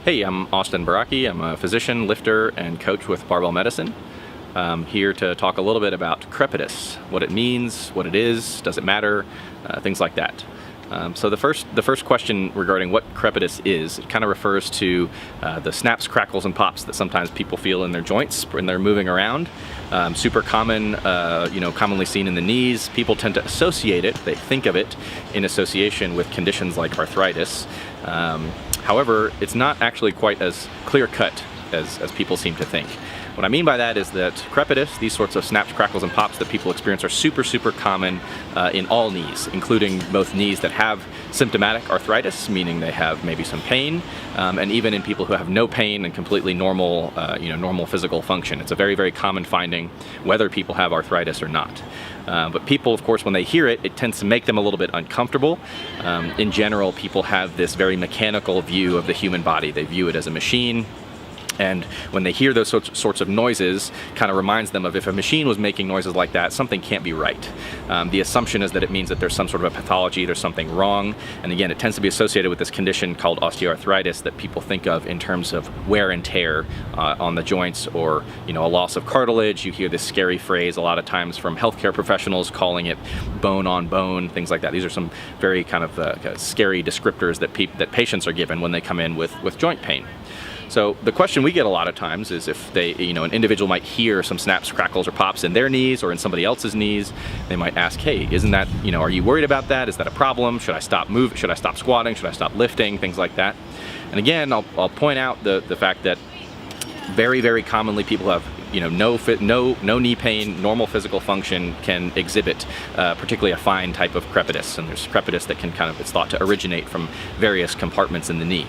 Hey, I'm Austin Baraki. I'm a physician, lifter, and coach with Barbell Medicine. I'm here to talk a little bit about crepitus, what it means, what it is, does it matter, things like that. So the first question regarding what crepitus is, it kind of refers to the snaps, crackles, and pops that sometimes people feel in their joints when they're moving around. Super common, commonly seen in the knees. People tend to associate it, they think of it in association with conditions like arthritis. However, it's not actually quite as clear-cut as people seem to think. What I mean by that is that crepitus, these sorts of snaps, crackles, and pops that people experience are super common in all knees, including both knees that have symptomatic arthritis, meaning they have maybe some pain, and even in people who have no pain and completely normal, normal physical function. It's a very common finding whether people have arthritis or not. But people, of course, when they hear it, it tends to make them a little bit uncomfortable. In general, people have this very mechanical view of the human body. They view it as a machine. And when they hear those sorts of noises, kind of reminds them of if a machine was making noises like that, something can't be right. The assumption is that it means that there's some sort of a pathology, there's something wrong. And again, it tends to be associated with this condition called osteoarthritis that people think of in terms of wear and tear on the joints, or a loss of cartilage. You hear this scary phrase a lot of times from healthcare professionals calling it bone on bone, things like that. These are some very kind of scary descriptors that patients are given when they come in with joint pain. So the question we get a lot of times is if they, an individual might hear some snaps, crackles, or pops in their knees or in somebody else's knees, they might ask, hey, isn't that, are you worried about that? Is that a problem? Should I stop moving? Should I stop squatting? Should I stop lifting? Things like that. And again, I'll point out the fact that very commonly people have no knee pain, normal physical function can exhibit particularly a fine type of crepitus, and there's crepitus that can it's thought to originate from various compartments in the knee.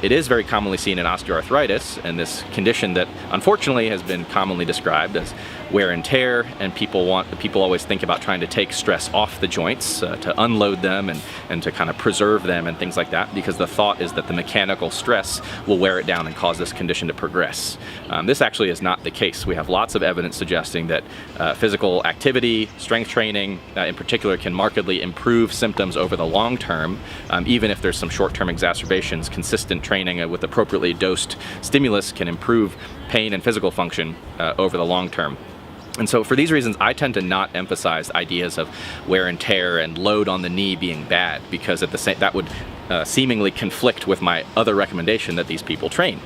It is very commonly seen in osteoarthritis, and this condition that unfortunately has been commonly described as wear and tear, and people always think about trying to take stress off the joints, to unload them and to kind of preserve them and things like that, because the thought is that the mechanical stress will wear it down and cause this condition to progress. This actually is not the case. We have lots of evidence suggesting that physical activity, strength training in particular, can markedly improve symptoms over the long term, even if there's some short-term exacerbations. Consistent training with appropriately dosed stimulus can improve pain and physical function over the long term. And so for these reasons, I tend to not emphasize ideas of wear and tear and load on the knee being bad, because that would seemingly conflict with my other recommendation that these people train.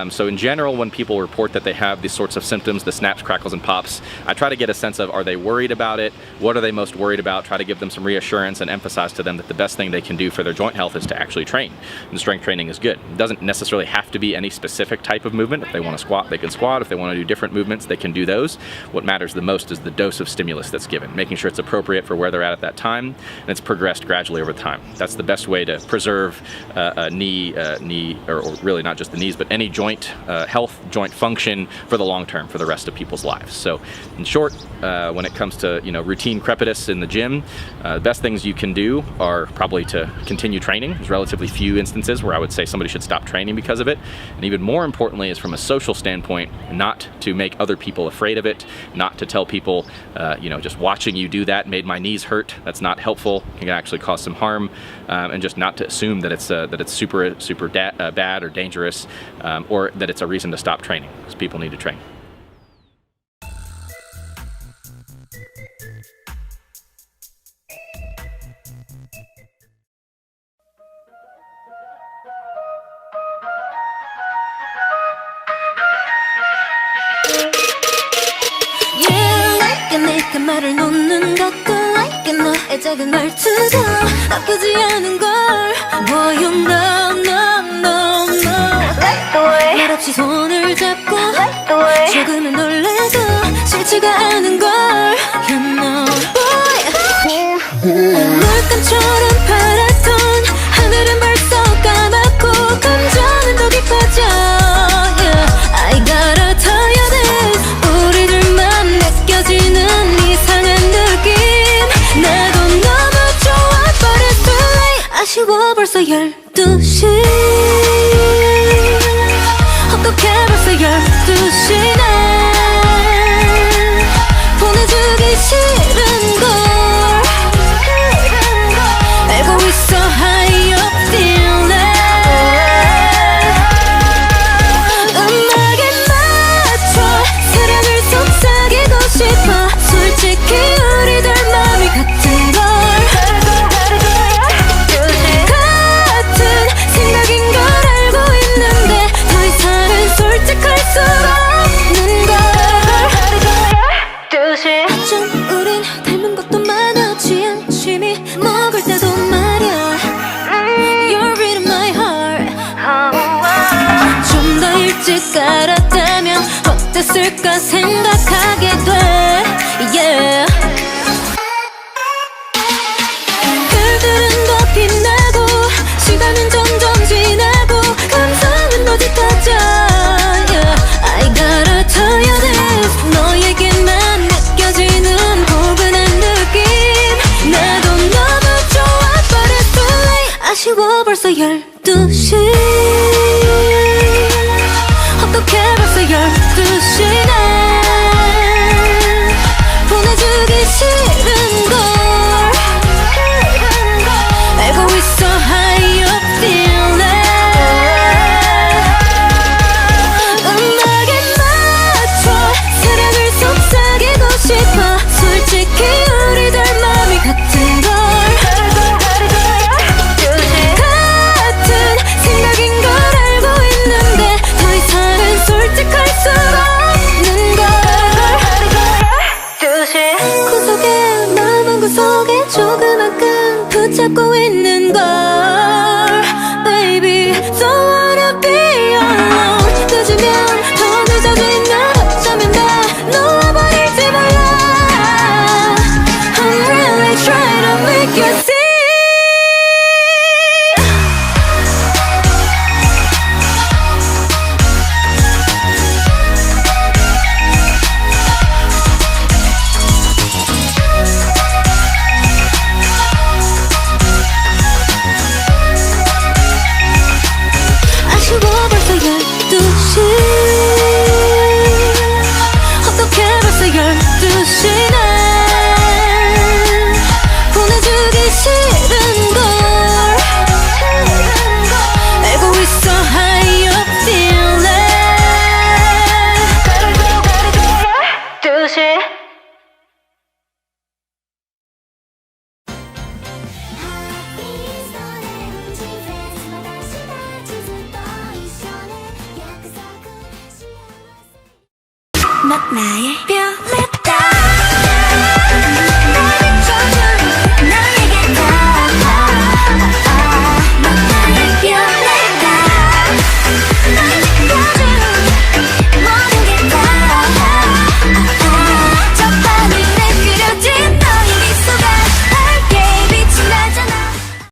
So in general, when people report that they have these sorts of symptoms, the snaps, crackles, and pops, I try to get a sense of, are they worried about it? What are they most worried about? Try to give them some reassurance and emphasize to them that the best thing they can do for their joint health is to actually train. And strength training is good. It doesn't necessarily have to be any specific type of movement. If they want to squat, they can squat. If they want to do different movements, they can do those. What matters the most is the dose of stimulus that's given, making sure it's appropriate for where they're at that time, and it's progressed gradually over time. That's the best way to preserve a knee, or really not just the knees, but any joint health, joint function for the long term, for the rest of people's lives. So in short, when it comes to routine crepitus in the gym, the best things you can do are probably to continue training. There's relatively few instances where I would say somebody should stop training because of it. And even more importantly is from a social standpoint, not to make other people afraid of it, not to tell people, just watching you do that made my knees hurt. That's not helpful. It can actually cause some harm, and just not to assume that it's super bad or dangerous, or that it's a reason to stop training, because people need to train. 내가 말을 놓는 것도 like it 너의 작은 말투도 나쁘지 않은 걸 Boy you know like the way 말없이 손을 잡고 like the way 조금은 놀래도 싫지가 않은 걸 You know Boy 물감처럼 파랗던 하늘은 벌써 까맣고 감정은 더 깊어져 Yeah I gotta tell you this 우리들만 느껴지는 이상한 느낌 나도 너무 좋아 but it's too late 아쉬워 벌써 12시 어떡해 벌써 12시네 보내주기 싫은걸 알고 있어 how you feeling 일찍 알았다면 어땠을까 생각하게 돼 yeah. 별들은 더 빛나고 시간은 점점 지나고 감성은 더 짙어져 yeah. I gotta tell you this 너에게만 느껴지는 포근한 느낌 나도 너무 좋아 but it's too late 아쉬워 벌써 12시 어떻게 벌써 12시나 보내주기 싫은걸 알고 있어 how you feeling 음악에 맞춰 사랑을 속삭이고 싶어 솔직히 우리들 맘이 같은 걸 같은 생각인 걸 알고 있는데 더 이상은 솔직할 수 없는 걸 구석에 마음 구석에 조그맣게 붙잡고 있는 걸 Baby don't wanna be alone 늦으면 더 늦어지면 어쩌면 다 놓아버릴지 몰라 I'm really trying to make you see 아쉬워 벌써 12시 어떻게 벌써 12시나 보내주기 싫은걸 알고 있어 how you feeling 12시 넌 나의 별